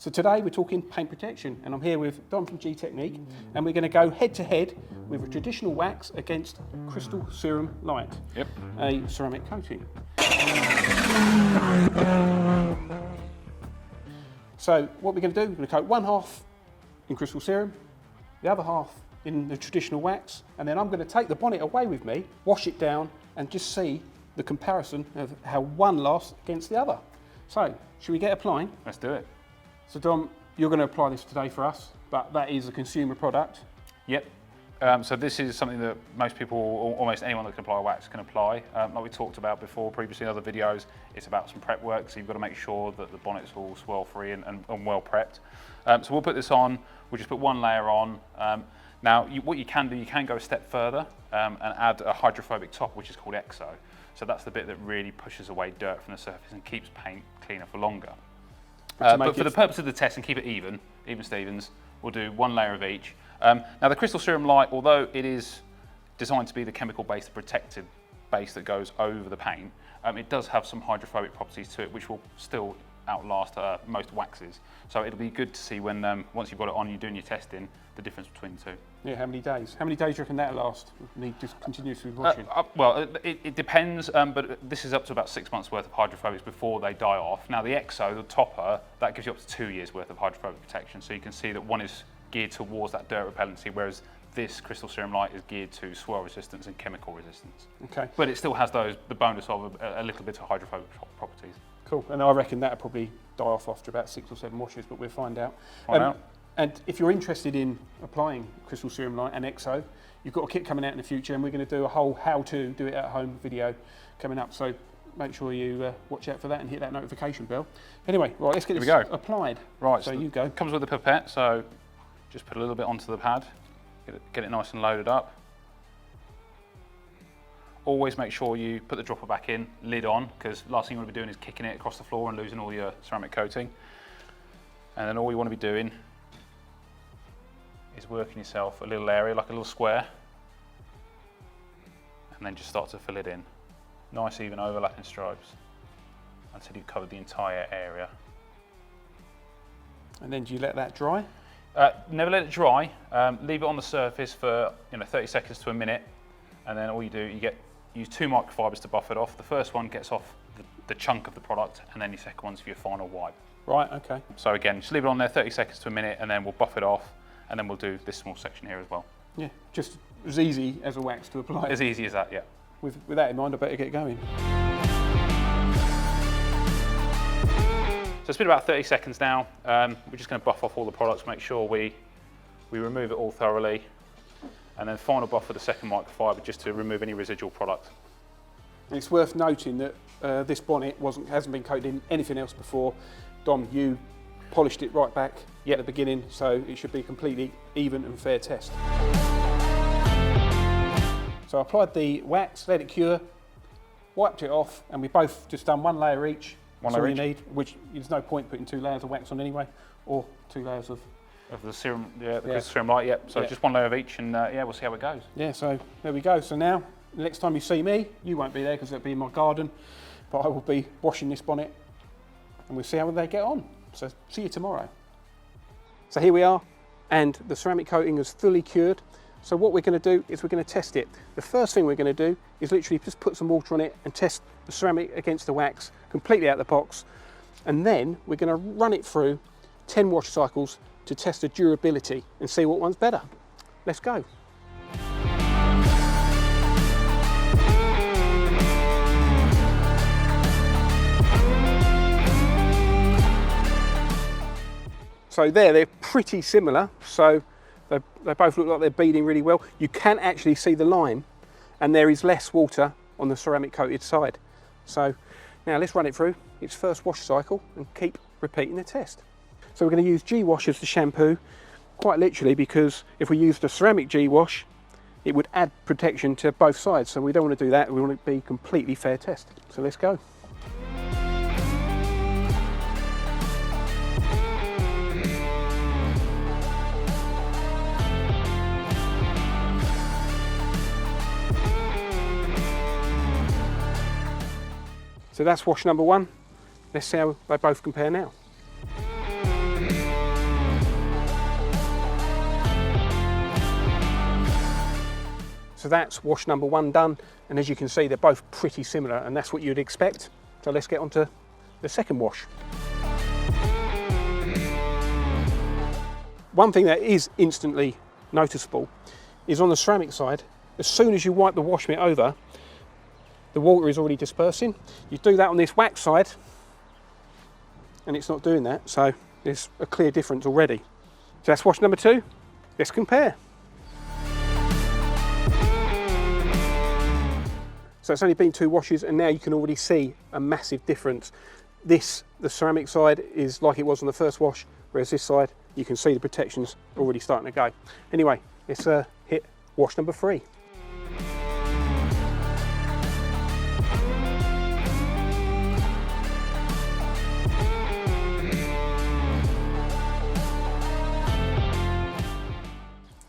So today we're talking paint protection, and I'm here with Dom from Gtechniq, and we're going to go head to head with a traditional wax against Crystal Serum Light, a ceramic coating. So what we're going to do, we're going to coat one half in Crystal Serum, the other half in the traditional wax, and then I'm going to take the bonnet away with me, wash it down, and just see the comparison of how one lasts against the other. So, should we get applying? Let's do it. So Dom, you're going to apply this today for us, but that is a consumer product. Yep. So this is something that most people, or almost anyone that can apply wax can apply. Like we talked about before, previously in other videos, it's about some prep work, so you've got to make sure that the bonnet's all swirl free and well prepped. So we'll put this on, we'll just put one layer on. Now, what you can do, you can go a step further and add a hydrophobic top, which is called EXO. So that's the bit that really pushes away dirt from the surface and keeps paint cleaner for longer. But for the purpose of the test and keep it even Stevens, we'll do one layer of each. Now the Crystal Serum Light, although it is designed to be the chemical-based protective base that goes over the paint, it does have some hydrophobic properties to it which will still outlast most waxes. So it'll be good to see when, once you've got it on and you're doing your testing, the difference between the two. Yeah, how many days? How many days do you reckon that'll last? Need just continuously washing? Well, it depends, but this is up to about 6 months worth of hydrophobics before they die off. Now the EXO, the topper, that gives you up to 2 years worth of hydrophobic protection. So you can see that one is geared towards that dirt repellency, whereas this Crystal Serum Light is geared to swirl resistance and chemical resistance. Okay. But it still has the bonus of a little bit of hydrophobic properties. Cool, and I reckon that'll probably die off after about 6 or 7 washes, but we'll find out. And if you're interested in applying Crystal Serum Light and EXO, you've got a kit coming out in the future, and we're going to do a whole how-to do it at home video coming up. So make sure you watch out for that and hit that notification bell. Anyway, right, let's get this applied. Right, so you go. It comes with a pipette, so just put a little bit onto the pad, get it nice and loaded up. Always make sure you put the dropper back in, lid on, because last thing you want to be doing is kicking it across the floor and losing all your ceramic coating. And then all you want to be doing is working yourself a little area, like a little square, and then just start to fill it in. Nice even overlapping stripes until you've covered the entire area. And then do you let that dry? Never let it dry. Leave it on the surface for 30 seconds to a minute, and then all you do, use 2 microfibers to buff it off. The first one gets off the chunk of the product, and then your second one's for your final wipe. Right, okay. So again, just leave it on there 30 seconds to a minute, and then we'll buff it off, and then we'll do this small section here as well. Yeah, just as easy as a wax to apply. As easy as that, yeah. With that in mind, I better get going. So it's been about 30 seconds now. We're just going to buff off all the products, make sure we remove it all thoroughly, and then final buff for the second microfiber just to remove any residual product. And it's worth noting that this bonnet hasn't been coated in anything else before. Dom, you polished it right back at the beginning, so it should be a completely even and fair test. So I applied the wax, let it cure, wiped it off, and we both just done one layer each. That's all you need, which there's no point putting 2 layers of wax on anyway, or 2 layers of the serum, the Crystal Serum Light, So just 1 layer of each, and we'll see how it goes. Yeah, so there we go. So now, the next time you see me, you won't be there because it'll be in my garden, but I will be washing this bonnet, and we'll see how they get on. So see you tomorrow. So here we are, and the ceramic coating is fully cured. So what we're going to do is we're going to test it. The first thing we're going to do is literally just put some water on it and test the ceramic against the wax completely out of the box. And then we're going to run it through 10 wash cycles to test the durability and see what one's better. Let's go. So they're pretty similar. So they both look like they're beading really well. You can actually see the line, and there is less water on the ceramic coated side. So now let's run it through its first wash cycle and keep repeating the test. So we're going to use G-Wash as the shampoo, quite literally, because if we used a ceramic G-Wash, it would add protection to both sides. So we don't want to do that. We want it to be a completely fair test. So let's go. So that's wash number 1. Let's see how they both compare now. So that's wash number 1 done, and as you can see, they're both pretty similar, and that's what you'd expect. So let's get on to the second wash. One thing that is instantly noticeable is on the ceramic side, as soon as you wipe the wash mitt over, the water is already dispersing. You do that on this wax side, and it's not doing that, so there's a clear difference already. So that's wash number 2. Let's compare. So it's only been 2 washes, and now you can already see a massive difference. This, the ceramic side, is like it was on the first wash, whereas this side, you can see the protection's already starting to go. Anyway, let's hit wash number 3.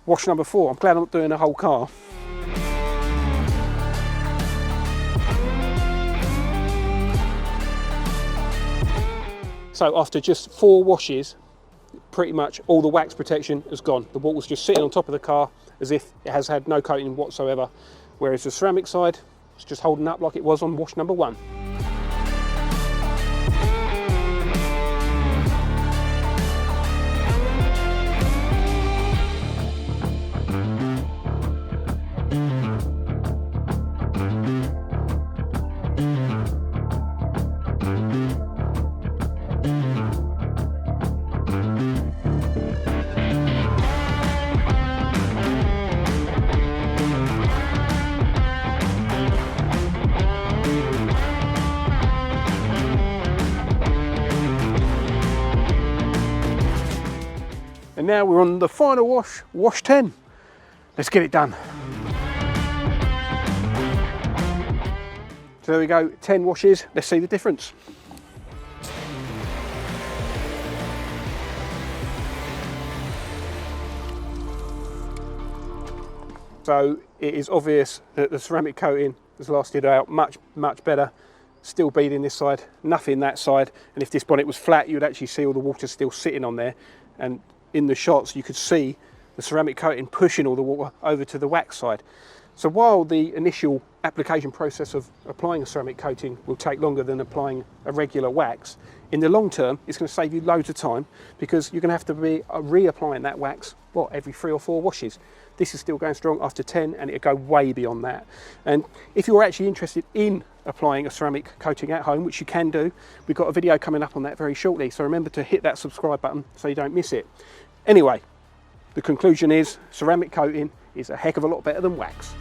Wash number 4. I'm glad I'm not doing a whole car. So after just 4 washes, pretty much all the wax protection has gone. The water's just sitting on top of the car as if it has had no coating whatsoever, whereas the ceramic side is just holding up like it was on wash number 1. And now we're on the final wash, wash 10. Let's get it done. So there we go, 10 washes. Let's see the difference. So it is obvious that the ceramic coating has lasted out much better. Still beading this side, nothing that side. And if this bonnet was flat, you'd actually see all the water still sitting on there. And in the shots, you could see the ceramic coating pushing all the water over to the wax side. So while the initial application process of applying a ceramic coating will take longer than applying a regular wax, in the long term, it's going to save you loads of time, because you're going to have to be reapplying that wax, every 3 or 4 washes. This is still going strong after 10, and it'll go way beyond that. And if you're actually interested in applying a ceramic coating at home, which you can do, we've got a video coming up on that very shortly. So remember to hit that subscribe button so you don't miss it. Anyway, the conclusion is ceramic coating is a heck of a lot better than wax.